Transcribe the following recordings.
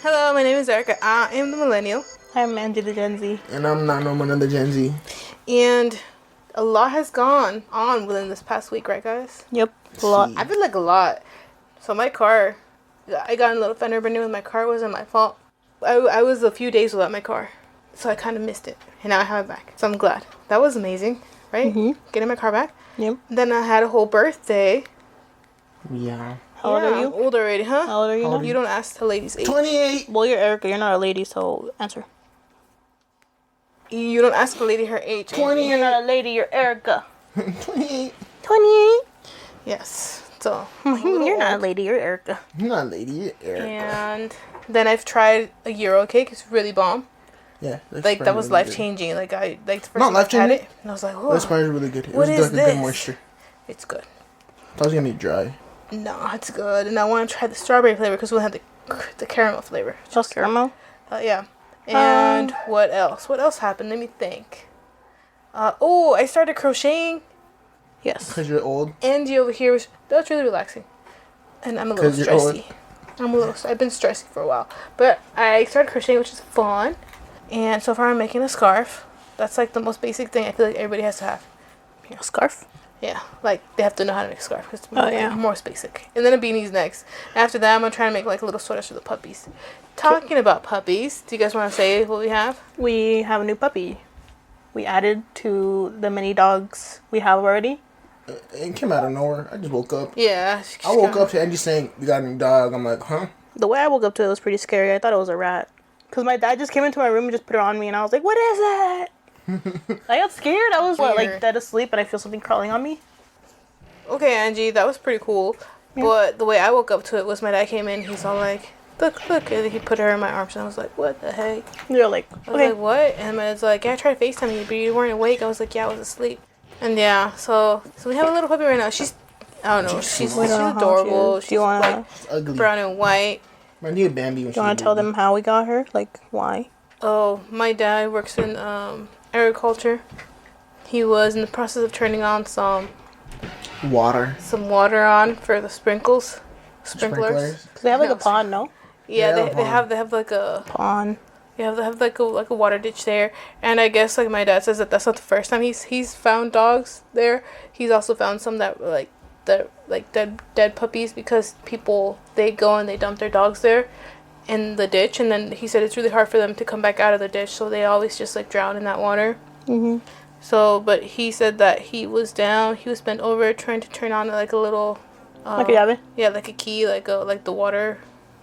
Hello, my name is Erica. I am the millennial. I'm Angie the Gen Z. And I'm not no one of the Gen Z. And a lot has gone on within this past week, right, guys? Yep, a lot. I feel like a lot. So my car, I got in a little fender bender with my car. It wasn't my fault. I was a few days without my car. So I kind of missed it. And now I have it back. So I'm glad. That was amazing, right? Mm-hmm. Getting my car back. Yep. Then I had a whole birthday. Yeah. How old are you? I'm old already, huh? How old are you now? You don't ask the ladies' age. 28. Well, you're Erica. You're not a lady, so answer. You don't ask a lady her age. 20. You're not a lady. You're Erica. 28. 28. Yes. So You're not a lady. You're Erica. I'm not a lady, you're Eric. And then I've tried a Euro cake. It's really bomb. Yeah. Like that was life changing. Like the first Not time I had life-changing? it, and I was like, oh, That spider really good. It What was is like a this? good moisture. it's good. I thought it was gonna be dry. No, it's good. And I want to try the strawberry flavor because we had the caramel flavor. Just caramel. Yeah. And what else? What else happened? Let me think. I started crocheting. Yes. Because you're old. Angie over here that's really relaxing. And I'm a little 'Cause you're old. stressy. I've been stressy for a while. But I started crocheting, which is fun. And so far I'm making a scarf. That's like the most basic thing I feel like everybody has to have. A scarf. Yeah, like they have to know how to make a scarf. It's more basic. And then a beanie's next. After that, I'm gonna try to make like little sweaters for the puppies. Talking about puppies, do you guys want to say what we have? We have a new puppy. We added to the mini dogs we have already. It came out of nowhere. I just woke up. Yeah. I woke up to Angie saying, we got a new dog. I'm like, huh? The way I woke up to it was pretty scary. I thought it was a rat. Because my dad just came into my room and just put it on me. And I was like, what is that? I got scared. I was like dead asleep and I feel something crawling on me. Okay, Angie, that was pretty cool. Yeah. But the way I woke up to it was my dad came in. He's all like, look. And he put her in my arms. And I was like, what the heck? You're like, okay. I was like, what? And my dad's like, yeah, I tried to FaceTime you, but you weren't awake. I was like, yeah, I was asleep. And yeah, so we have a little puppy right now. I don't know. She's adorable. She's like ugly. Brown and white. I need a Bambi when Do you want to tell them how we got her? Like, why? Oh, my dad works in agriculture. He was in the process of turning on some water on for the sprinklers. Because they have like a pond, no? Yeah, they have like a pond. Yeah, they have like a water ditch there, and I guess like my dad says that's not the first time he's found dogs there. He's also found some that were like dead puppies because people they go and they dump their dogs there in the ditch, and then he said it's really hard for them to come back out of the ditch, so they always just like drown in that water. Mhm. So, but he said that he was bent over trying to turn on like a little like a llave? Yeah, like a key, like the water,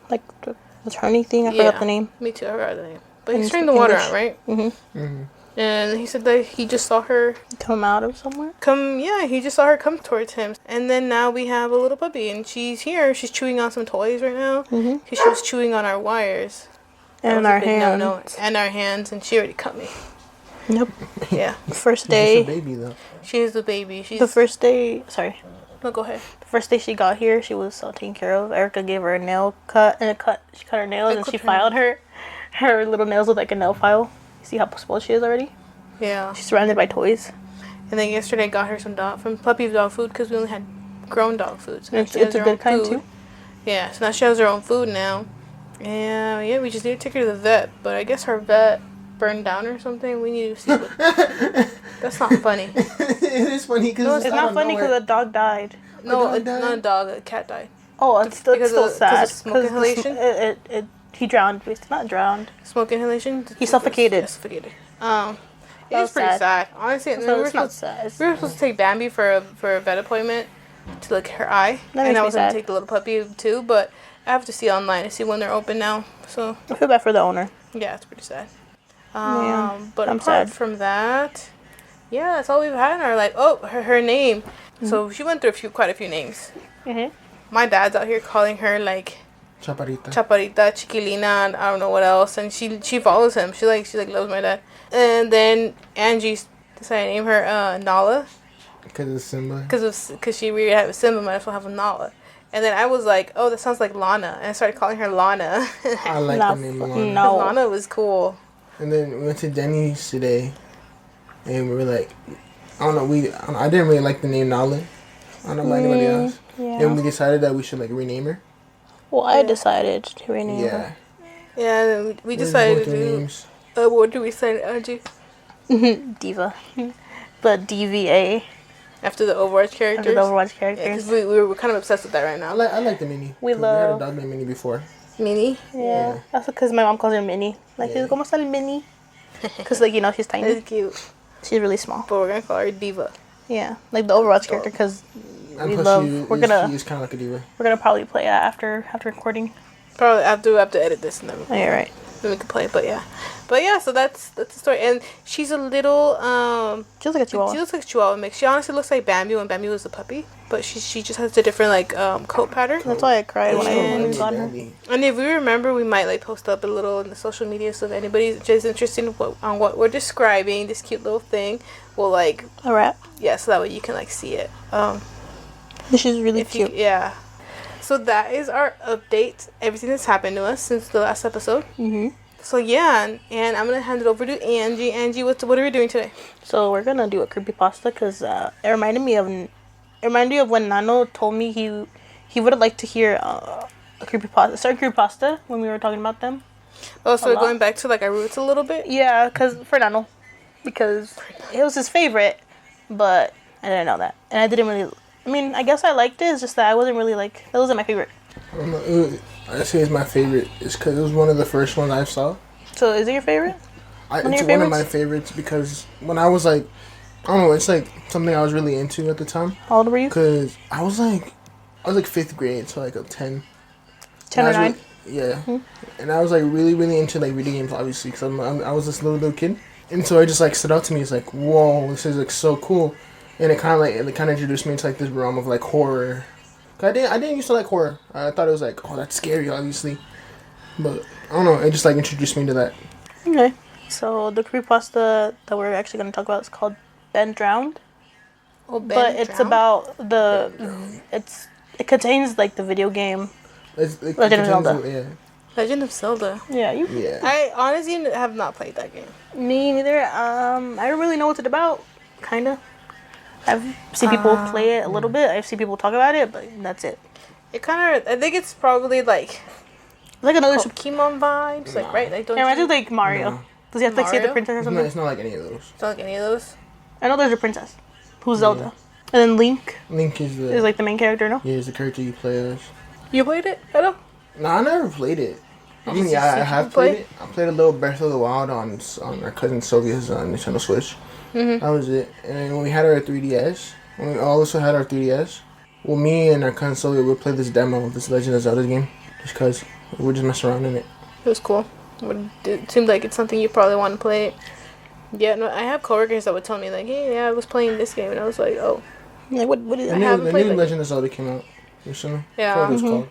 like the turning thing. I forgot the name. Me too. I forgot the name. But he's turning the water on, right? Mhm. Mhm. And he said that he just saw her come out of somewhere. He just saw her come towards him. And then now we have a little puppy, and she's here. She's chewing on some toys right now. Because she was chewing on our wires. And our hands. And our hands, and she already cut me. Nope. Yeah. First day. She's a baby, though. She is the baby. She's the first day. Sorry. No, go ahead. The first day she got here, she was taken care of. Erica gave her a nail cut, and she cut her nails, and she filed her little nails with like a nail file. You see how spoiled she is already? Yeah. She's surrounded by toys. And then yesterday I got her some puppy dog food because we only had grown dog food. So it's a good kind too. Yeah, so now she has her own food now. And yeah, we just need to take her to the vet. But I guess her vet burned down or something. We need to see what... That's not funny. It is funny because it's not funny because the dog died. No, it's not a dog. A cat died. Oh, it's still sad. Because of smoke inhalation? He drowned. It's not drowned. Smoke inhalation? He suffocated. It was pretty sad. Honestly, we were supposed to take Bambi for a vet appointment to look at her eye. And I was going to take the little puppy too, but I have to see online to see when they're open now. So I feel bad for the owner. Yeah, it's pretty sad. But I'm apart from that, yeah, that's all we've had in our life. Oh, her name. So she went through quite a few names. My dad's out here calling her like Chaparita, Chiquilina, and I don't know what else. And she follows him. She loves my dad. And then Angie decided to name her Nala. Because of Simba. Because she really had a Simba, might as well have a Nala. And then I was like, oh, that sounds like Lana. And I started calling her Lana. I like the name Lana. No. Lana was cool. And then we went to Denny's today. And we were like, I didn't really like the name Nala. I don't know about anybody else. Yeah. And we decided that we should like rename her. Well, I decided to rename her. Yeah, and then we We're just decided going to through do. names. What do we say, Angie? Diva. The DVA. After the Overwatch characters. After the Overwatch Yeah, because characters. we're kind of obsessed with that right now. I like the Mini. We 'Cause we had a love- dog named Mini before. Mini. Yeah. That's because my mom calls her Minnie. Like, Yeah. ¿Cómo está el Minnie? Because, like, you know, she's tiny. That's cute. She's really small. But we're gonna call her Diva. Yeah. Like the Overwatch character, because And we plus love. she is kind of like a diva. We're gonna probably play that after recording. Probably have to edit this and then Oh, yeah, right. we can play. But yeah. So that's the story. And she's a little She looks like a She chihuahua. looks like Chihuahua mix. She honestly looks like Bambi when Bambi was a puppy, but she just has a different like coat pattern. That's why I cried when I And- got her. And if we remember, we might like post up a little in the social media. So if anybody's just interested in what we're describing, this cute little thing, we'll like A rat. so that way you can like see it. She's really If you, cute. yeah. So that is our update. Everything that's happened to us since the last episode. Mhm. So yeah, and I'm gonna hand it over to Angie. Angie, what are we doing today? So we're gonna do a creepypasta because it reminded me of when Nano told me he would have liked to hear a creepypasta when we were talking about them. Oh, so A we're lot. going back to like our roots a little bit. Yeah, for Nano, because it was his favorite, but I didn't know that, and I didn't really. I mean, I guess I liked it. It's just that I wasn't really like that wasn't my favorite. I don't know. I say it's my favorite. It's because it was one of the first ones I saw. So is it your favorite? It's of your one of my favorites? favorites because when I was like, I don't know, it's like something I was really into at the time. How old were you? Because I was like 5th grade, so like a 10. 10 or And I 9? was yeah. And I was like really, really into like video games, obviously, because I was this little kid. And so it just like stood out to me. It's like, whoa, this is like so cool. And it kind of introduced me into like this realm of like horror. 'Cause I didn't used to like horror. I thought it was like, oh, that's scary, obviously. But I don't know, it just like introduced me to that. Okay. So the creepypasta that we're actually going to talk about is called Ben Drowned. Oh, But it's about it contains like the video game. It Legend of Zelda. Yeah. Legend of Zelda. Yeah, you. Yeah. I honestly have not played that game. Me neither. I don't really know what it's about. Kinda. I've seen people play it a little bit. I've seen people talk about it, but that's it. It kind of, I think it's probably like It's like another. Pokemon vibes, like right? Like don't Yeah, you? imagine like Mario. No. Does he have to like, save the Mario? princess or something? It's not like any of those. It's not like any of those. I know there's a princess who's Zelda, and then Link Link is the is like the main character. No. is the character you play as. You played it? I don't. No, I never played it. I mean, you yeah, see I have people play? played it. I played a little Breath of the Wild on our cousin Sylvia's Nintendo Switch. That was it. And then when we had our 3DS, when we also had our 3DS, well, me and our cousin Sylvia would play this demo of this Legend of Zelda game, just cause we would just mess around in it. It was cool. It seemed like it's something you probably want to play. Yeah, no, I have coworkers that would tell me like, "Hey, yeah, I was playing this game," and I was like, "Oh, Like what is The it? haven't new played that Legend of Zelda came out recently. Yeah. I forgot what it was called.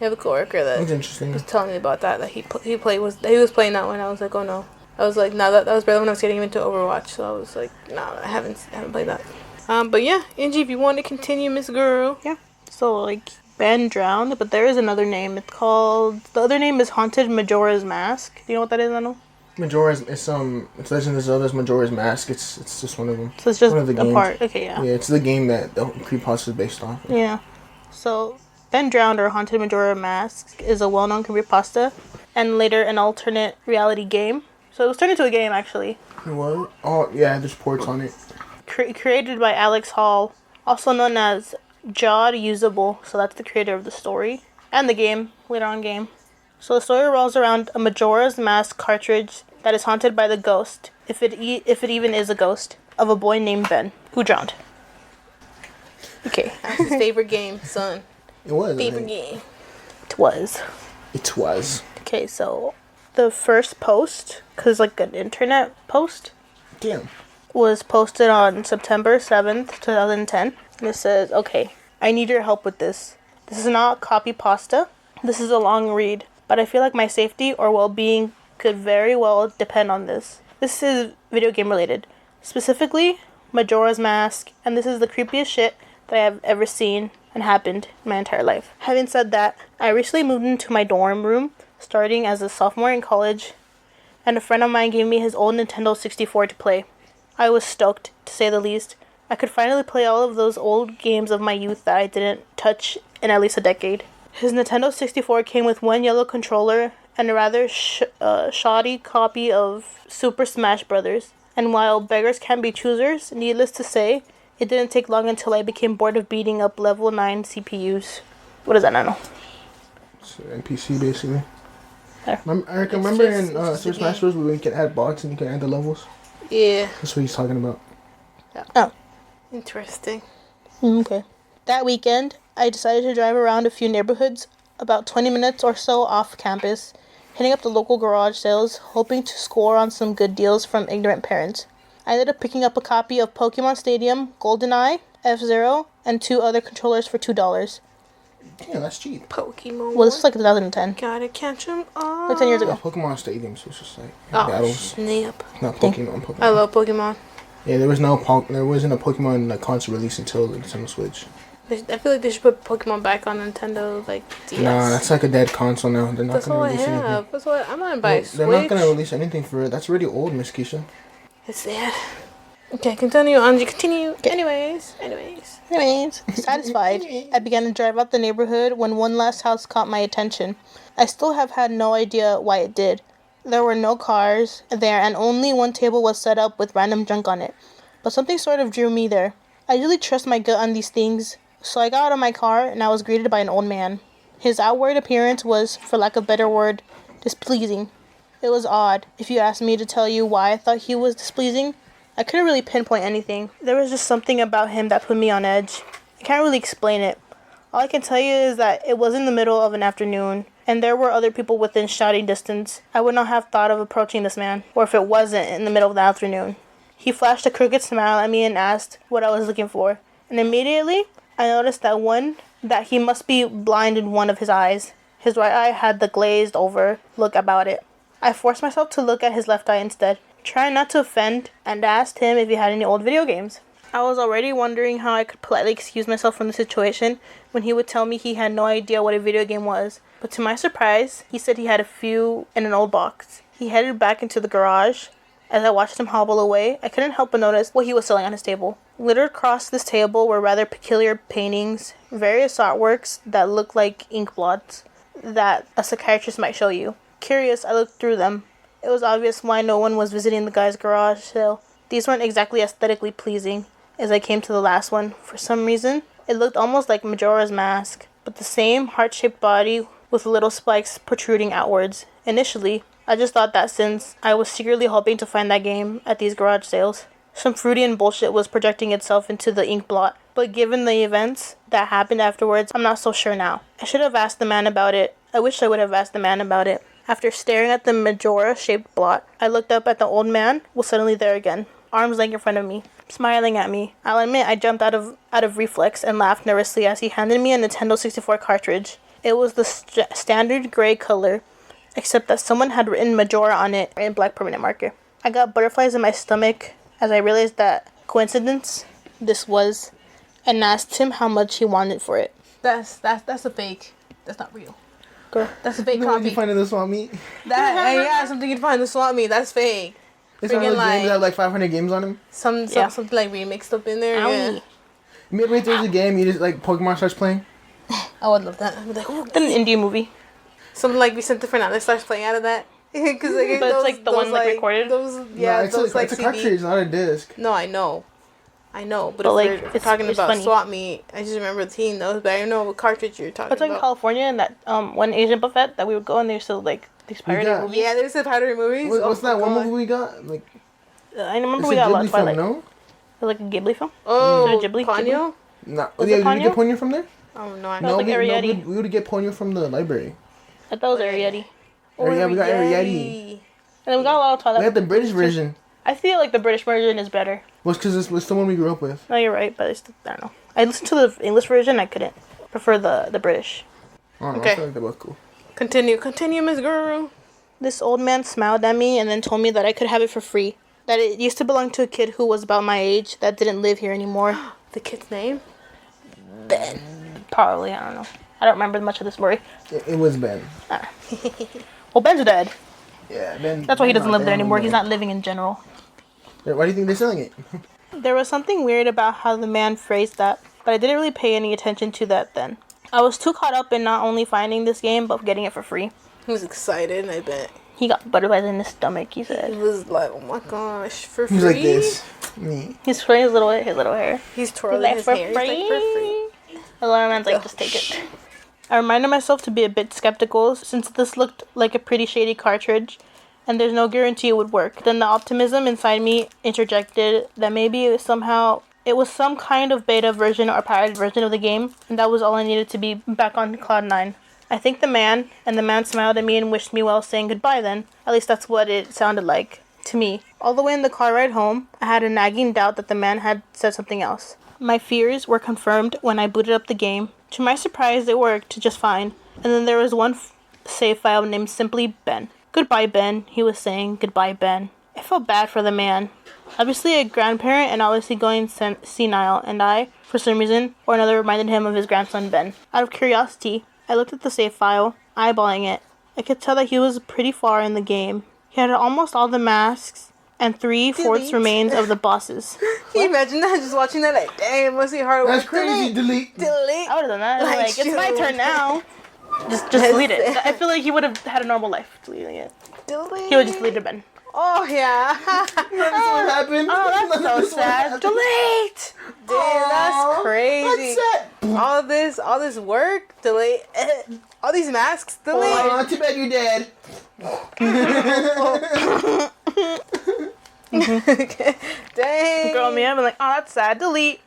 I have a coworker It that was interesting. was telling me about that. That he was playing that one. I was like, oh no. I was like, no, that was better when I was getting into Overwatch. So I was like, no, I haven't played that. But yeah, Angie, if you want to continue, Miss Girl. Yeah. So like Ben Drowned, but there is another name. The other name is Haunted Majora's Mask. Do you know what that is, Anu? Majora's it's Legend of Zelda's Majora's Mask. It's just one of them. So it's just One of the a games. part. Okay, yeah. Yeah, it's the game that the Creepypasta is based off of. Yeah. So, Ben Drowned or Haunted Majora Mask is a well-known creepypasta and later an alternate reality game. So it was turned into a game, actually. What? Oh, yeah, there's ports on it. Created by Alex Hall, also known as Jod Usable. So that's the creator of the story and the game, later on game. So the story revolves around a Majora's Mask cartridge that is haunted by the ghost, if it even is a ghost, of a boy named Ben, who drowned. Okay. That's his favorite game, son. It was. Favorite game. It was. It was. Okay, so the first post, because like an internet post, Damn. was posted on September 7th, 2010. And it says, okay, I need your help with this. This is not copy pasta. This is a long read, but I feel like my safety or well-being could very well depend on this. This is video game related. Specifically, Majora's Mask, and this is the creepiest shit that I have ever seen and happened in my entire life. Having said that, I recently moved into my dorm room, starting as a sophomore in college, and a friend of mine gave me his old Nintendo 64 to play. I was stoked, to say the least. I could finally play all of those old games of my youth that I didn't touch in at least a decade. His Nintendo 64 came with one yellow controller and a rather shoddy copy of Super Smash Bros. And while beggars can't be choosers, needless to say, it didn't take long until I became bored of beating up level 9 CPUs. What does that not know? It's an NPC, basically. There. I remember in Super Smash Bros. We can add bots and you can add the levels. Yeah. That's what he's talking about. Yeah. Oh. Interesting. Okay. That weekend, I decided to drive around a few neighborhoods, about 20 minutes or so off campus, hitting up the local garage sales, hoping to score on some good deals from ignorant parents. I ended up picking up a copy of Pokemon Stadium, GoldenEye, F-Zero, and 2 other controllers for $2. Yeah, that's cheap. Pokemon. Well, this was like 2010. Gotta catch 'em all. Like 10 years ago. Pokemon Stadium, so it's just like Oh, battles. snap. Not Pokemon. I love Pokemon. Yeah, there wasn't a Pokemon like console release until the Nintendo Switch. I feel like they should put Pokemon back on Nintendo, like, DS. Nah, that's like a dead console now. They're not That's gonna all I release anything. have. That's what I'm not buying Switch. They're not gonna release anything for it. That's already old, Miss Keisha. It's sad. Okay, continue, Angie. Continue. Anyways. Satisfied, I began to drive out the neighborhood when one last house caught my attention. I still have had no idea why it did. There were no cars there, and only one table was set up with random junk on it. But something sort of drew me there. I usually trust my gut on these things, so I got out of my car and I was greeted by an old man. His outward appearance was, for lack of a better word, displeasing. It was odd. If you asked me to tell you why I thought he was displeasing, I couldn't really pinpoint anything. There was just something about him that put me on edge. I can't really explain it. All I can tell you is that it was in the middle of an afternoon, and there were other people within shouting distance. I would not have thought of approaching this man, or if it wasn't in the middle of the afternoon. He flashed a crooked smile at me and asked what I was looking for, and immediately I noticed that he must be blind in one of his eyes. His right eye had the glazed over look about it. I forced myself to look at his left eye instead, trying not to offend, and asked him if he had any old video games. I was already wondering how I could politely excuse myself from the situation when he would tell me he had no idea what a video game was. But to my surprise, he said he had a few in an old box. He headed back into the garage. As I watched him hobble away, I couldn't help but notice what he was selling on his table. Littered across this table were rather peculiar paintings, various artworks that looked like ink blots that a psychiatrist might show you. Curious, I looked through them. It was obvious why no one was visiting the guy's garage sale. These weren't exactly aesthetically pleasing. As I came to the last one, for some reason, it looked almost like Majora's mask, but the same heart-shaped body with little spikes protruding outwards. Initially, I just thought that since I was secretly hoping to find that game at these garage sales, some Freudian bullshit was projecting itself into the ink blot. But given the events that happened afterwards, I'm not so sure now. I should have asked the man about it. I wish I would have asked the man about it. After staring at the Majora-shaped blot, I looked up at the old man, was suddenly there again, arms length in front of me, smiling at me. I'll admit I jumped out of reflex and laughed nervously as he handed me a Nintendo 64 cartridge. It was the standard gray color, except that someone had written Majora on it in black permanent marker. I got butterflies in my stomach as I realized that coincidence this was, and asked him how much he wanted for it. That's a fake. That's not real. Girl. That's a fake What copy. did you find in the swap meet? Yeah, something you'd find in the swap meet. That's fake. It's one of those games that have like 500 games on them. Something like remixed up in there. Yeah. Midway through the game, you just like Pokemon starts playing. I would love that. I'd be like, oh, An Indian movie. something like Vicente Fernandez starts playing out of that. Cause like, But it's like the one like recorded. It's a cartridge, not a disc. No, I know. But if like, we're talking it's about funny. swap meet, I just remember seeing those, but I don't know what cartridge you're talking It's like about. in California and that one Asian buffet that we would go and there's still like these pirated got- movies. Yeah, there's the pirate movies. What's that one God. movie we got? Like, I remember it's we a got a lot Ghibli of film, Twilight. no? Like a Ghibli film. Oh, Is it Ghibli? Ponyo? No. Was Yeah, it did we get Ponyo? Ponyo from there? Oh no, I No, know. like Arietti. we would get Ponyo from the library. I thought it was Arietti. Oh, yeah, we got Arietti. And then we got a lot of Twilight. We had the British version. I feel like the British version is better. Well, it's because it's the one we grew up with. No, you're right, but I don't know. I listened to the English version. I couldn't prefer the British. I don't know, Okay. I feel like that was cool. Continue, Miss Girl. This old man smiled at me and then told me that I could have it for free. That it used to belong to a kid who was about my age that didn't live here anymore. The kid's name? Ben. Probably, I don't know. I don't remember much of the story. It was Ben. Well, Ben's dead. Yeah, Ben. That's why he doesn't not live there anymore. anymore. He's not living in general. Why do you think they're selling it? There was something weird about how the man phrased that, but I didn't really pay any attention to that then. I was too caught up in not only finding this game, but getting it for free. He was excited, I bet. He got butterflies in his stomach, he He said. was like, oh my gosh, for free? He's like this. Me. He's twirling his little hair. He's He's twirling like, his for hair. free. He's like, for free. The little man's like, just take it. I reminded myself to be a bit skeptical since this looked like a pretty shady cartridge and there's no guarantee it would work. Then the optimism inside me interjected that maybe it was some kind of beta version or pirated version of the game, and that was all I needed to be back on Cloud 9. I thanked the man, and the man smiled at me and wished me well, saying goodbye then. At least that's what it sounded like to me. All the way in the car ride home, I had a nagging doubt that the man had said something else. My fears were confirmed when I booted up the game. To my surprise, it worked just fine. And then there was one save file named simply Ben. Goodbye, Ben, he was saying. Goodbye, Ben. I felt bad for the man. Obviously a grandparent and obviously going senile, and I, for some reason or another, reminded him of his grandson, Ben. Out of curiosity, I looked at the save file, eyeballing it. I could tell that he was pretty far in the game. He had almost all the masks and 3/4 remains of the bosses. Can you imagine that? Just watching that, like, damn, must be hard. That's crazy. Delete. Delete. I would have done that. Like, it's my turn now. Just delete it. I feel like he would have had a normal life deleting it. Delete. He would just delete it, Ben. Oh, yeah. None of this would happen. Oh, that's None of so this would sad. happen. Delete! Damn, that's Aw, crazy. That's sad. All this work, delete. All these masks, delete. Aw, too bad you're dead. Dang. Girl, me, I've been like, oh, that's sad. Delete.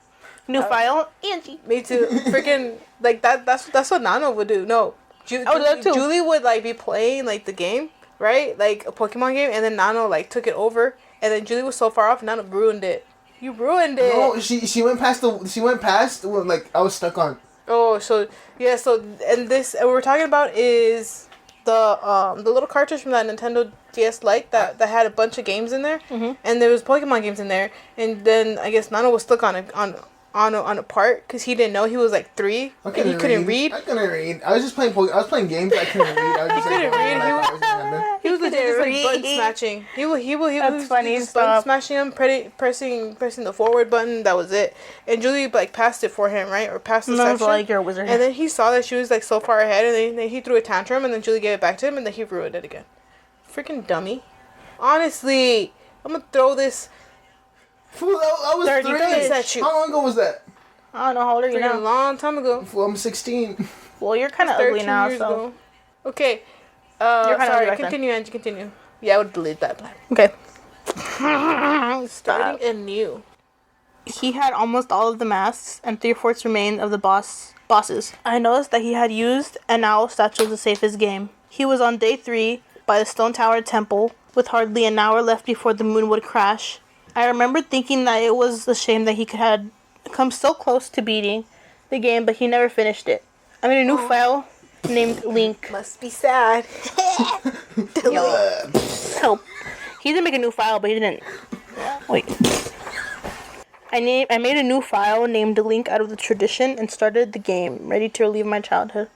New file. Angie. Me too. Freaking like that. That's what Nano would do. No, I would love to. Julie would like be playing like the game, right? Like a Pokemon game, and then Nano like took it over, and then Julie was so far off, Nano ruined it. You ruined it. No, she went past what, like I was stuck on. Oh, so yeah, so and we're talking about is the little cartridge from that Nintendo DS Lite that had a bunch of games in there, and there was Pokemon games in there, and then I guess Nano was stuck on a part because he didn't know he was like 3 and he couldn't read. I couldn't read. I was just playing. I was playing games. I couldn't read. I was just couldn't read. He was legit just like button read. smashing. He That's was funny, just stop. button smashing him, pressing the forward button. That was it. And Julie like passed it for him, right, or passed the And I was section. like, you're a wizard. And then he saw that she was like so far ahead, and then he threw a tantrum, and then Julie gave it back to him, and then he ruined it again. Freaking dummy. Honestly, I'm gonna throw this. Fool, I was 30 3. minutes at you. How long ago was that? I don't know, how old are you Freaking now? long time ago. Fool, I'm 16. Well, you're kind of 13 ugly now, years so. ago. Okay. You're kinda ugly Sorry. back then. Continue, Angie. Continue. Yeah, I would delete that. Okay. Starting anew. He had almost all of the masks and 3/4 remains of the bosses. I noticed that he had used an owl statue to save his game. He was on day 3 by the Stone Tower Temple with hardly an hour left before the moon would crash. I remember thinking that it was a shame that he had come so close to beating the game, but he never finished it. I made a new file named Link. Must be sad. Help. He didn't make a new file, but he didn't. Wait. I made a new file named Link out of the tradition and started the game, ready to relive my childhood.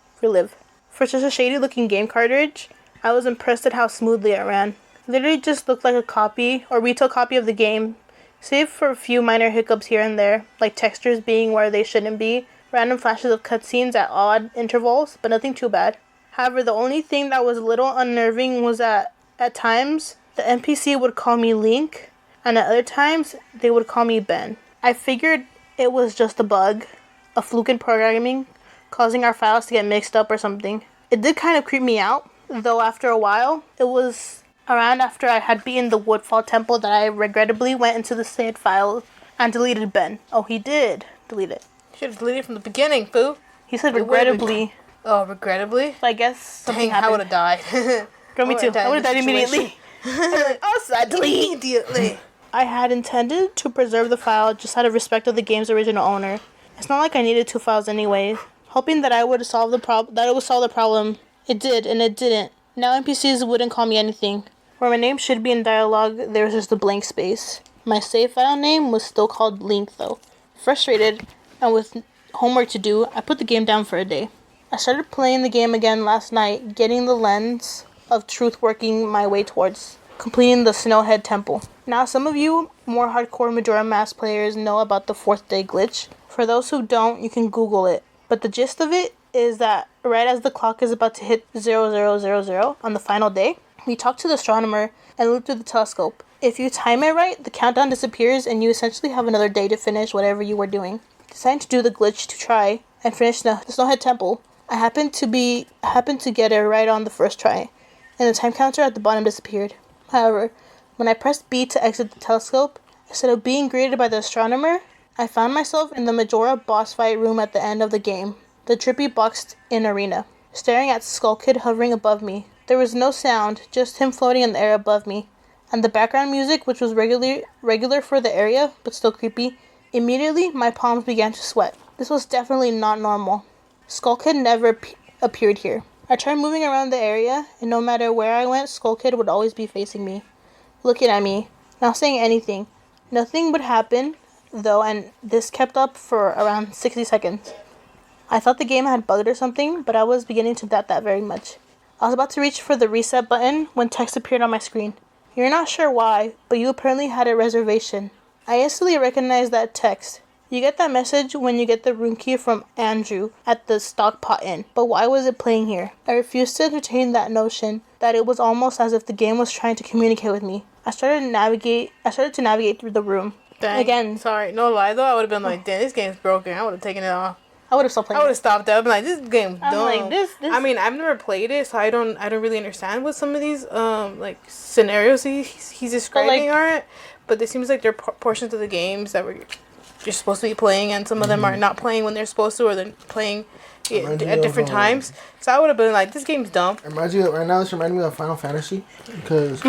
For such a shady looking game cartridge, I was impressed at how smoothly it ran. Literally just looked like a copy or retail copy of the game, save for a few minor hiccups here and there, like textures being where they shouldn't be, random flashes of cutscenes at odd intervals, but nothing too bad. However, the only thing that was a little unnerving was that, at times, the NPC would call me Link, and at other times, they would call me Ben. I figured it was just a bug, a fluke in programming, causing our files to get mixed up or something. It did kind of creep me out, though after a while, it was around after I had beaten the Woodfall Temple that I regrettably went into the saved file and deleted Ben. Oh, he did delete it. Should have deleted it from the beginning, foo. He said It would've been regrettably. Oh, regrettably? So I guess something Dang, I would happened. have died. Girl, me I too. would've I would have died in this immediately. Oh, sadly. Immediately. I had intended to preserve the file just out of respect of the game's original owner. It's not like I needed 2 files anyway. Hoping that I would solve the problem. It did, and it didn't. Now NPCs wouldn't call me anything. Where my name should be in dialogue, there was just a blank space. My save file name was still called Link, though. Frustrated, and with homework to do, I put the game down for a day. I started playing the game again last night, getting the lens of truth working my way towards completing the Snowhead Temple. Now, some of you more hardcore Majora Mask players know about the 4th day glitch. For those who don't, you can Google it. But the gist of it is that right as the clock is about to hit 0000 on the final day, we talk to the astronomer and look through the telescope. If you time it right, the countdown disappears and you essentially have another day to finish whatever you were doing. Deciding to do the glitch to try and finish the Snowhead Temple, I happened to get it right on the first try, and the time counter at the bottom disappeared. However, when I pressed B to exit the telescope, instead of being greeted by the astronomer, I found myself in the Majora boss fight room at the end of the game, the trippy boxed-in arena, staring at Skull Kid hovering above me. There was no sound, just him floating in the air above me, and the background music, which was regular for the area, but still creepy. Immediately, my palms began to sweat. This was definitely not normal. Skull Kid never appeared here. I tried moving around the area, and no matter where I went, Skull Kid would always be facing me, looking at me, not saying anything. Nothing would happen, though, and this kept up for around 60 seconds. I thought the game had bugged or something, but I was beginning to doubt that very much. I was about to reach for the reset button when text appeared on my screen. You're not sure why, but you apparently had a reservation. I instantly recognized that text. You get that message when you get the room key from Andrew at the Stockpot Inn, but why was it playing here? I refused to entertain that notion that it was almost as if the game was trying to communicate with me. I started to navigate through the room. Dang. Again. Sorry, no lie though, I would have been like, damn, this game's broken. I would have taken it off. I would have stopped playing. I would have stopped up and like, this game dumb. Like, this. I mean, I've never played it, so I don't really understand what some of these like scenarios he's describing are. But it seems like there are portions of the games that you're supposed to be playing, and some of them are not playing when they're supposed to, or they're playing at different times. So I would have been like, this game's dumb. Right now, this reminds me of Final Fantasy, because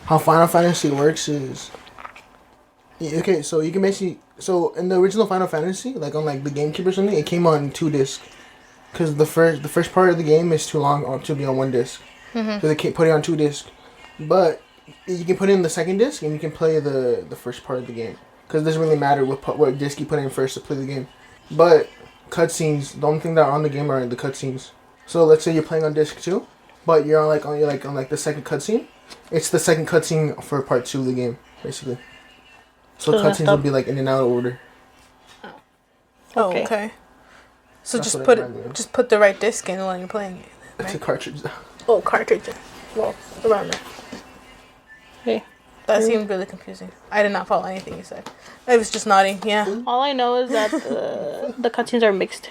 how Final Fantasy works is, okay, so you can basically, so in the original Final Fantasy, like on like the GameCube or something, it came on 2 discs, because the first part of the game is too long to be on 1 disc, so they can't put it on 2 discs, but you can put in the second disc and you can play the first part of the game. Because it doesn't really matter what disc you put in first to play the game. But cutscenes, the only thing that are on the game are the cutscenes. So let's say you're playing on disc 2, but you're on the second cutscene. It's the second cutscene for part 2 of the game, basically. So cutscenes will be like in and out of order. Oh, okay. So that's just put the right disc in while you're playing it. Right? It's a cartridge. Oh, cartridge. Well, around there. Okay. That seemed really confusing. I did not follow anything you said. I was just nodding, yeah. All I know is that the cutscenes are mixed.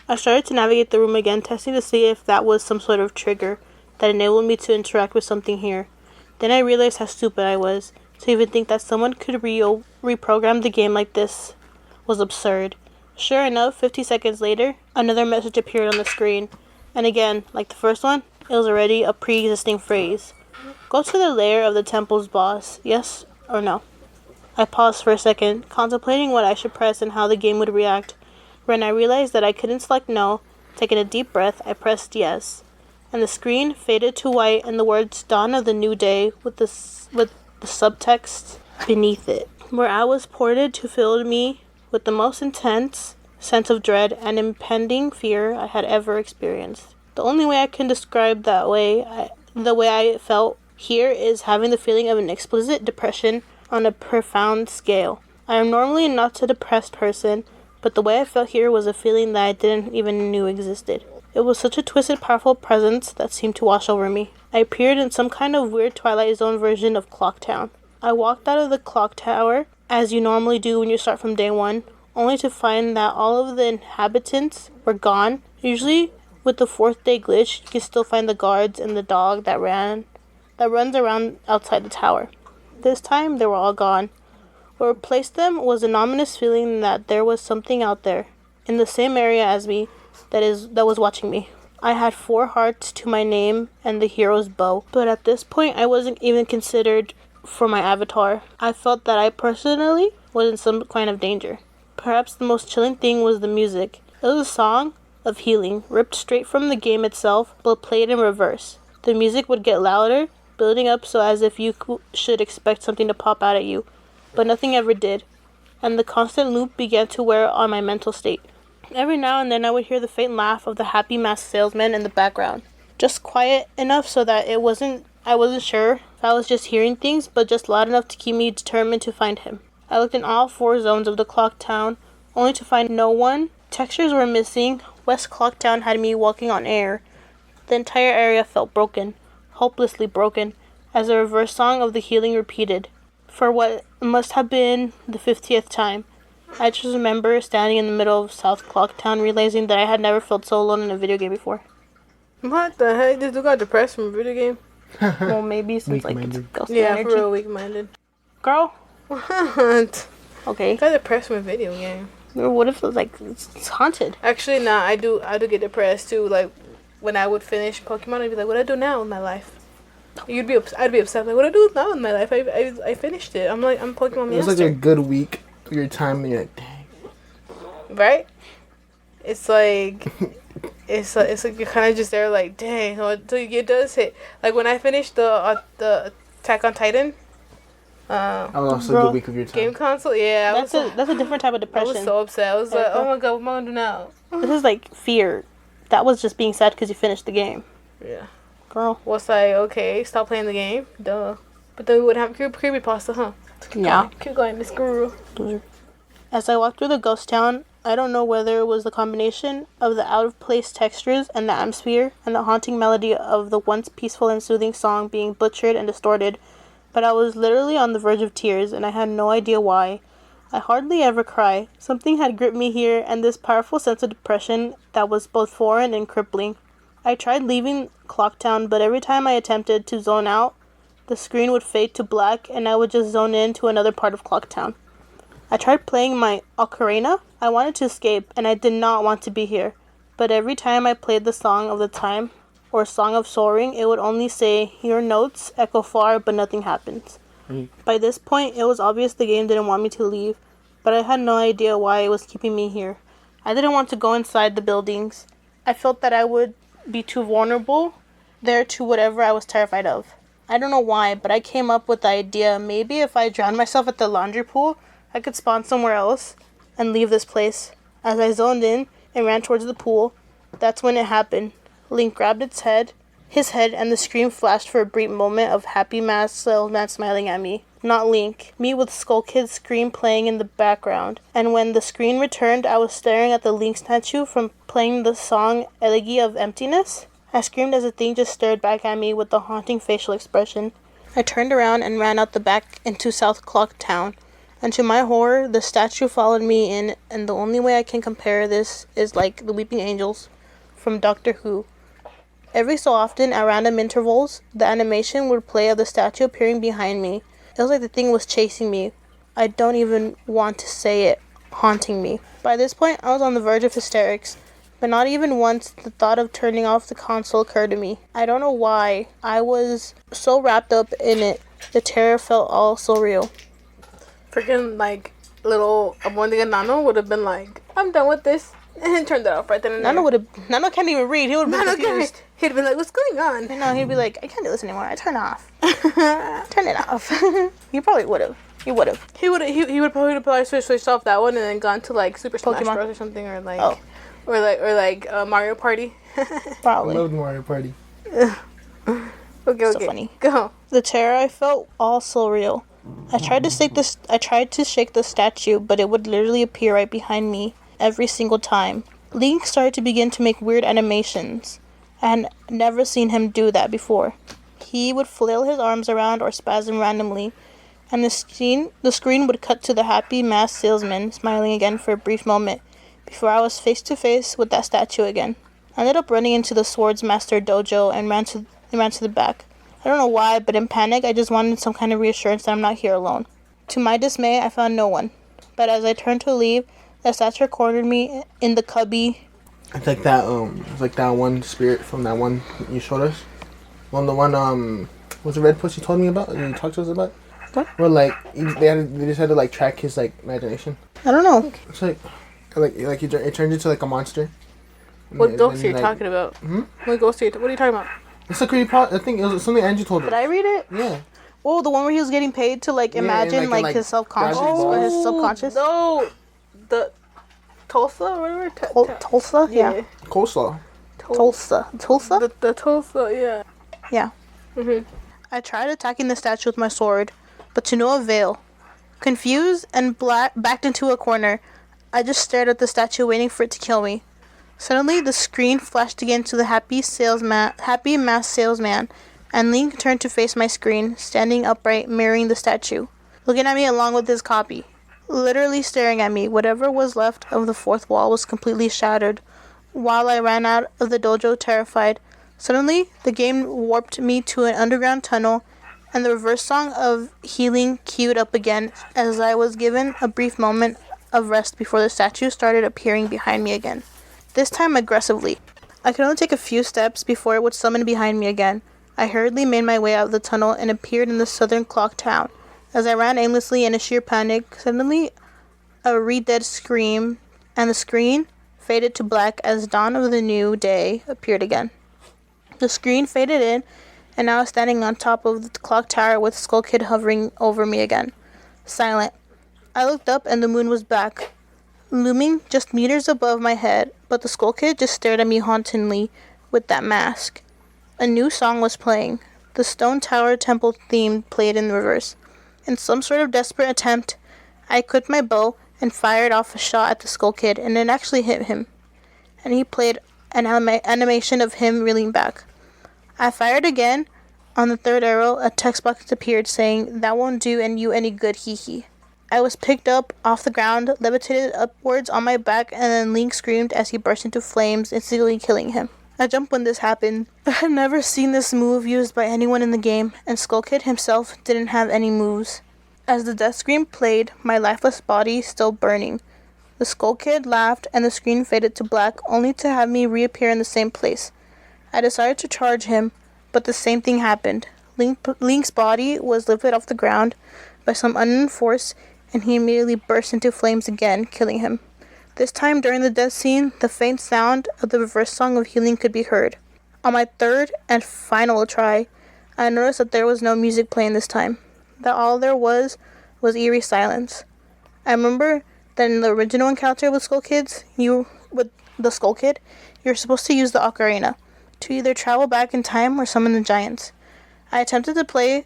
I started to navigate the room again, testing to see if that was some sort of trigger that enabled me to interact with something here. Then I realized how stupid I was. To even think that someone could reprogram the game like this was absurd. Sure enough, 50 seconds later, another message appeared on the screen. And again, like the first one, it was already a pre-existing phrase. Go to the lair of the temple's boss, yes or no? I paused for a second, contemplating what I should press and how the game would react. When I realized that I couldn't select no, taking a deep breath, I pressed yes. And the screen faded to white and the words dawn of the new day with the subtext beneath it. Where I was ported to fill me with the most intense sense of dread and impending fear I had ever experienced. The only way I can describe the way I felt here is having the feeling of an explicit depression on a profound scale. I am normally not a depressed person, but the way I felt here was a feeling that I didn't even knew existed. It was such a twisted, powerful presence that seemed to wash over me. I appeared in some kind of weird Twilight Zone version of Clock Town. I walked out of the clock tower, as you normally do when you start from day 1, only to find that all of the inhabitants were gone. Usually, with the 4th day glitch, you can still find the guards and the dog that runs around outside the tower. This time, they were all gone. What replaced them was an ominous feeling that there was something out there, in the same area as me, that was watching me. I had 4 hearts to my name and the hero's bow, but at this point, I wasn't even considered for my avatar. I felt that I personally was in some kind of danger. Perhaps the most chilling thing was the music. It was a song of healing, ripped straight from the game itself, but played in reverse. The music would get louder, building up so as if you should expect something to pop out at you, but nothing ever did, and the constant loop began to wear on my mental state. Every now and then I would hear the faint laugh of the happy masked salesman in the background, just quiet enough so that I wasn't sure if I was just hearing things, but just loud enough to keep me determined to find him. I looked in all 4 zones of the clock town, only to find no one. Textures were missing, West Clocktown had me walking on air. The entire area felt broken, hopelessly broken, as the reverse song of the healing repeated. For what must have been the 50th time, I just remember standing in the middle of South Clocktown, realizing that I had never felt so alone in a video game before. What the heck? This dude got depressed from a video game? Well, maybe since like it's ghostly Yeah, energy. for real weak-minded. Girl. What? Okay. Got depressed from a video game. Or what if it's haunted? Actually, nah, I do get depressed too. Like when I would finish Pokemon, I'd be like, what do I do now in my life? I'd be upset. Like, what do I do now in my life? I finished it. I'm Pokemon master. It was like a good week of your time, and you're like, dang. Right? It's like it's like you're kind of just there, like, dang. It does hit. Like when I finished the Attack on Titan. I was also a good week of your time. Game console, yeah. That's a different type of depression. I was so upset. I was like, oh my god, what am I gonna do now? This is like fear. That was just being sad because you finished the game. Yeah. Girl. Was like, okay, stop playing the game. Duh. But then we wouldn't have Creepypasta, huh? Yeah. Keep going, Miss Guru. As I walked through the ghost town, I don't know whether it was the combination of the out-of-place textures and the atmosphere and the haunting melody of the once peaceful and soothing song being butchered and distorted, but I was literally on the verge of tears, and I had no idea why. I hardly ever cry. Something had gripped me here, and this powerful sense of depression that was both foreign and crippling. I tried leaving Clocktown, but every time I attempted to zone out, the screen would fade to black, and I would just zone in to another part of Clocktown. I tried playing my ocarina. I wanted to escape, and I did not want to be here. But every time I played the Song of the Time, or Song of Soaring, it would only say, your notes echo far, but nothing happens. By this point, it was obvious the game didn't want me to leave, but I had no idea why it was keeping me here. I didn't want to go inside the buildings. I felt that I would be too vulnerable there to whatever I was terrified of. I don't know why, but I came up with the idea maybe if I drowned myself at the laundry pool, I could spawn somewhere else and leave this place. As I zoned in and ran towards the pool, that's when it happened. Link grabbed his head, and the screen flashed for a brief moment of happy masked salesman smiling at me. Not Link. Me with Skull Kid's scream playing in the background. And when the screen returned, I was staring at the Link statue from playing the song Elegy of Emptiness. I screamed as the thing just stared back at me with a haunting facial expression. I turned around and ran out the back into South Clocktown. And to my horror, the statue followed me in, and the only way I can compare this is like the Weeping Angels from Doctor Who. Every so often, at random intervals, the animation would play of the statue appearing behind me. It was like the thing was chasing me. I don't even want to say it, haunting me. By this point, I was on the verge of hysterics, but not even once the thought of turning off the console occurred to me. I don't know why. I was so wrapped up in it. The terror felt all so real. Freaking, like, little Abondiga Nano would have been like, I'm done with this. And turned it off right then and there. Nano can't even read. He would have been confused. He'd be like, what's going on? No, he'd be like, I can't do this anymore. I turn off. Turn it off. He probably would have. He would have. He would probably switched off that one and then gone to like Super Smash Bros or something, or like Mario Party. Probably. I loved Mario Party. Okay. So funny. Go. The terror I felt all so real. I tried to shake the statue, but it would literally appear right behind me every single time. Link started to begin to make weird animations. I had never seen him do that before. He would flail his arms around or spasm randomly, and the screen would cut to the happy masked salesman smiling again for a brief moment before I was face to face with that statue again. I ended up running into the Swords Master dojo and ran to the back. I don't know why, but in panic, I just wanted some kind of reassurance that I'm not here alone. To my dismay, I found no one. But as I turned to leave, the statue cornered me in the cubby. It's like that. It's like that one spirit from that one you showed us. The one was the red puss you told me about? You talked to us about? What? Where like they just had to like track his like imagination. I don't know. It's like it turns into like a monster. What ghost are you talking about? What ghost what are you talking about? It's a creepypasta. I think it was something Angie told us. Did I read it? Yeah. Oh, the one where he was getting paid to like imagine like his self-conscious or his subconscious. No, the Tulsa or whatever. Tulsa, yeah. Coleslaw. Tulsa. The Tulsa, yeah. Yeah. I tried attacking the statue with my sword, but to no avail. Confused and backed into a corner, I just stared at the statue waiting for it to kill me. Suddenly, the screen flashed again to the happy masked salesman, and Link turned to face my screen, standing upright, mirroring the statue, looking at me along with his copy, literally staring at me. Whatever was left of the fourth wall was completely shattered. While I ran out of the dojo terrified, suddenly the game warped me to an underground tunnel, and the reverse song of healing queued up again as I was given a brief moment of rest before the statue started appearing behind me again. This time aggressively. I could only take a few steps before it would summon behind me again. I hurriedly made my way out of the tunnel and appeared in the southern clock town. As I ran aimlessly in a sheer panic, suddenly a re-dead scream, and the screen faded to black as dawn of the new day appeared again. The screen faded in, and I was standing on top of the clock tower with Skull Kid hovering over me again. Silent. I looked up and the moon was back, looming just meters above my head, but the Skull Kid just stared at me hauntingly with that mask. A new song was playing. The Stone Tower Temple theme played in reverse. In some sort of desperate attempt, I equipped my bow and fired off a shot at the Skull Kid, and it actually hit him. And he played an animation of him reeling back. I fired again. On the third arrow, a text box appeared saying, "That won't do and you any good, hee hee." I was picked up off the ground, levitated upwards on my back, and then Link screamed as he burst into flames, instantly killing him. I jumped when this happened. I had never seen this move used by anyone in the game, and Skull Kid himself didn't have any moves. As the death scream played, my lifeless body still burning. The Skull Kid laughed, and the screen faded to black, only to have me reappear in the same place. I decided to charge him, but the same thing happened. Link's body was lifted off the ground by some unknown force, and he immediately burst into flames again, killing him. This time during the death scene, the faint sound of the reverse song of healing could be heard. On my third and final try, I noticed that there was no music playing this time, that all there was eerie silence. I remember that in the original encounter with the Skull Kid, you're supposed to use the ocarina to either travel back in time or summon the giants. I attempted to play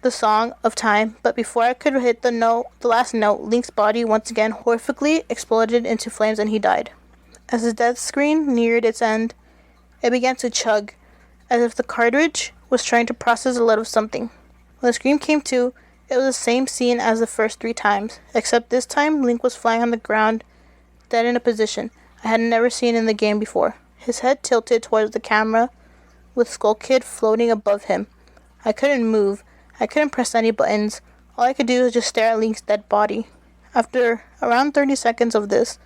the Song of Time, but before I could hit the last note, Link's body once again horrifically exploded into flames and he died. As the death screen neared its end, it began to chug, as if the cartridge was trying to process a load of something. When the scream came to, it was the same scene as the first 3 times, except this time Link was flying on the ground, dead in a position I had never seen in the game before, his head tilted towards the camera, with Skull Kid floating above him. I couldn't move. I couldn't press any buttons. All I could do was just stare at Link's dead body. After around 30 seconds of this,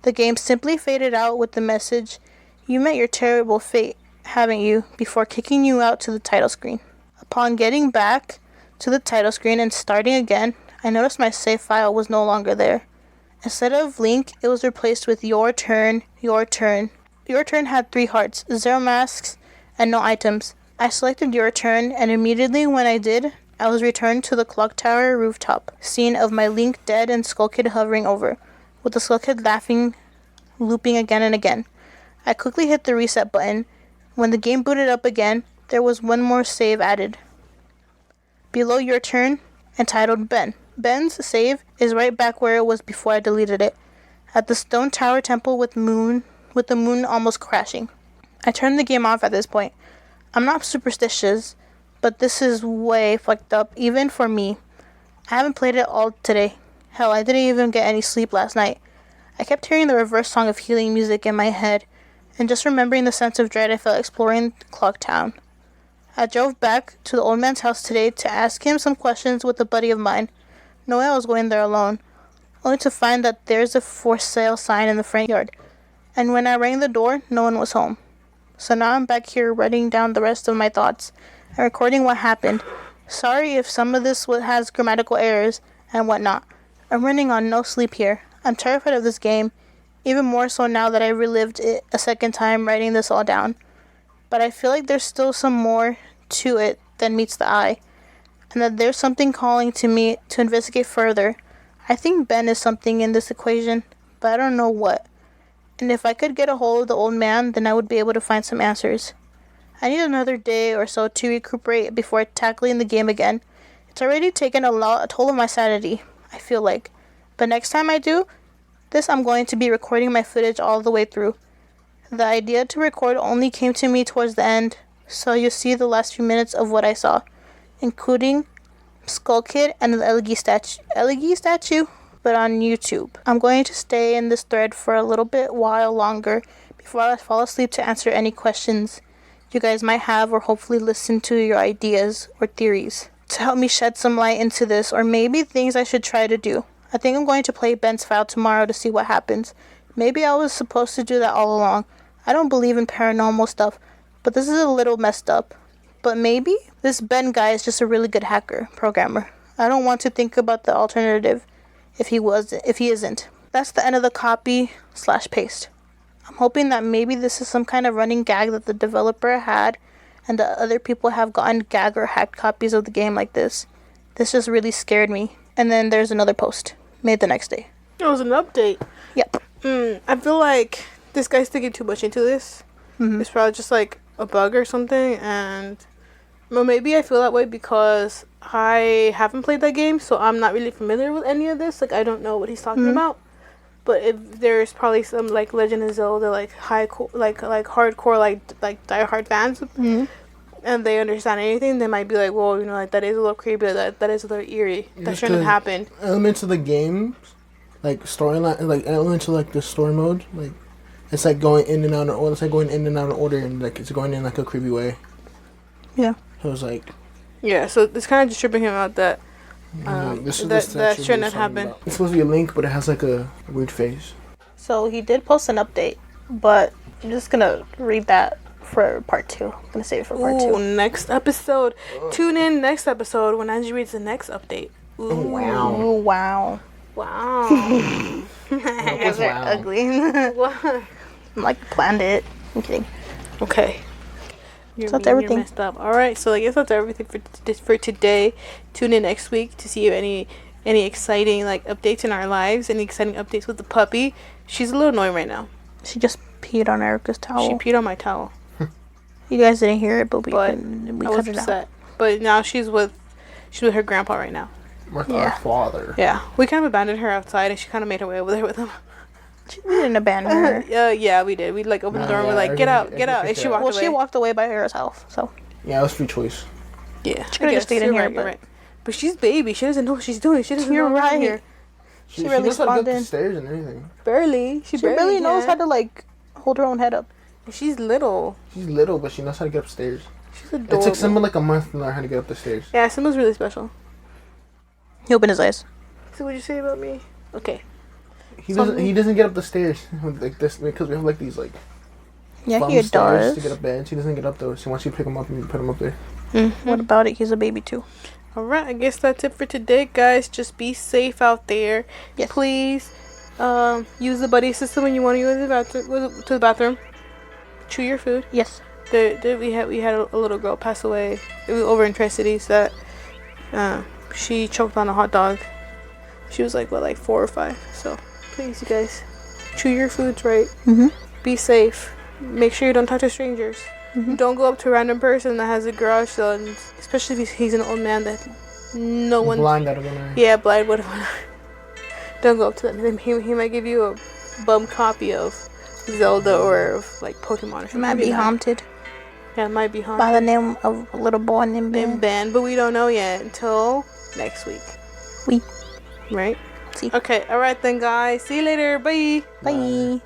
the game simply faded out with the message, "You met your terrible fate, haven't you?" before kicking you out to the title screen. Upon getting back to the title screen and starting again, I noticed my save file was no longer there. Instead of Link, it was replaced with "Your turn, your turn." Your turn had 3 hearts, 0 masks, and no items. I selected Your Turn, and immediately when I did, I was returned to the clock tower rooftop, scene of my Link dead and Skull Kid hovering over, with the Skull Kid laughing, looping again and again. I quickly hit the reset button. When the game booted up again, there was one more save added. Below Your Turn, entitled Ben. Ben's save is right back where it was before I deleted it, at the Stone Tower Temple with the moon almost crashing. I turned the game off at this point. I'm not superstitious, but this is way fucked up, even for me. I haven't played it all today. Hell, I didn't even get any sleep last night. I kept hearing the reverse song of healing music in my head, and just remembering the sense of dread I felt exploring Clock Town. I drove back to the old man's house today to ask him some questions with a buddy of mine, knowing I was going there alone, only to find that there's a for sale sign in the front yard, and when I rang the door, no one was home. So now I'm back here writing down the rest of my thoughts and recording what happened. Sorry if some of this has grammatical errors and whatnot. I'm running on no sleep here. I'm terrified of this game, even more so now that I relived it a second time writing this all down. But I feel like there's still some more to it than meets the eye, and that there's something calling to me to investigate further. I think Ben is something in this equation, but I don't know what. And if I could get a hold of the old man, then I would be able to find some answers. I need another day or so to recuperate before tackling the game again. It's already taken a toll of my sanity, I feel like. But next time I do this, I'm going to be recording my footage all the way through. The idea to record only came to me towards the end, so you'll see the last few minutes of what I saw, including Skull Kid and the Elegi statue, but on YouTube. I'm going to stay in this thread for a little bit while longer before I fall asleep to answer any questions you guys might have, or hopefully listen to your ideas or theories to help me shed some light into this, or maybe things I should try to do. I think I'm going to play Ben's file tomorrow to see what happens. Maybe I was supposed to do that all along. I don't believe in paranormal stuff, but this is a little messed up. But maybe this Ben guy is just a really good hacker, programmer. I don't want to think about the alternative if he isn't. That's the end of the copy/paste. I'm hoping that maybe this is some kind of running gag that the developer had and that other people have gotten gag or hacked copies of the game like this. This just really scared me. And then there's another post made the next day. It was an update. Yep. I feel like this guy's thinking too much into this. It's probably just like a bug or something, and well, maybe I feel that way because I haven't played that game, so I'm not really familiar with any of this. Like, I don't know what he's talking about. But if there's probably some like Legend of Zelda, like hardcore, like diehard fans, and they understand anything, they might be like, "Whoa, you know, like that is a little creepy. That is a little eerie. That shouldn't have happened." Elements of the game, like storyline, like elements of like the story mode, like it's like going in and out of order. It's like going in and out of order, and like it's going in like a creepy way. Yeah. So it was like. Yeah, so it's kind of just tripping him out that that shouldn't have happened. It's supposed to be a link, but it has like a weird face. So he did post an update, but I'm just gonna read that for part 2. I'm gonna save it for part 2. Next episode. Tune in next episode when Angie reads the next update. Ooh. Oh, wow. Oh, wow. Wow. That's wow. Ugly. What? Like, planned it. I'm kidding. Okay. So that's everything. You're messed up. All right, so I guess that's everything for today. Tune in next week to see if any exciting like updates in our lives, any exciting updates with the puppy. She's a little annoying right now. She just peed on Erica's towel. She peed on my towel. You guys didn't hear it, but we I cut was it upset. out. But now she's with her grandpa right now. With our father. Yeah, we kind of abandoned her outside, and she kind of made her way over there with him. We didn't abandon her. Yeah, we did. We like opened the door and we're like, get out, and she walked away. Well, she walked away by herself, so. Yeah, it was free choice. Yeah, she could have just stayed in here, right, but. But she's baby. She doesn't know what she's doing. She doesn't know right. Here. She really knows how to get up the stairs and everything. Barely. She barely knows how to like hold her own head up. She's little. She's little, but she knows how to get upstairs. She's adorable. It took someone like a month to learn how to get up the stairs. Yeah, Simba's really special. He opened his eyes. So what'd you say about me? Okay. He doesn't get up the stairs like this because we have like these like he does to get up beds. He doesn't get up those. He wants you to pick him up and put him up there. What about it? He's a baby too. All right, I guess that's it for today, guys. Just be safe out there. Yes. Please use the buddy system when you want to use the bathroom. Chew your food. Yes. We had a little girl pass away. It was over in Tri-Cities that she choked on a hot dog. She was like 4 or 5. So please, you guys, chew your foods right. Be safe. Make sure you don't talk to strangers. Don't go up to a random person that has a garage sale, and especially if he's an old man that no one blind out of one eye. Yeah, blind out of one eye. Don't go up to them. He might give you a bum copy of Zelda or of like Pokemon or something. It might be haunted. Yeah, it might be haunted. By the name of a little boy named Ben, but we don't know yet until next week. Right? See. Okay, alright then, guys. See you later. Bye. Bye.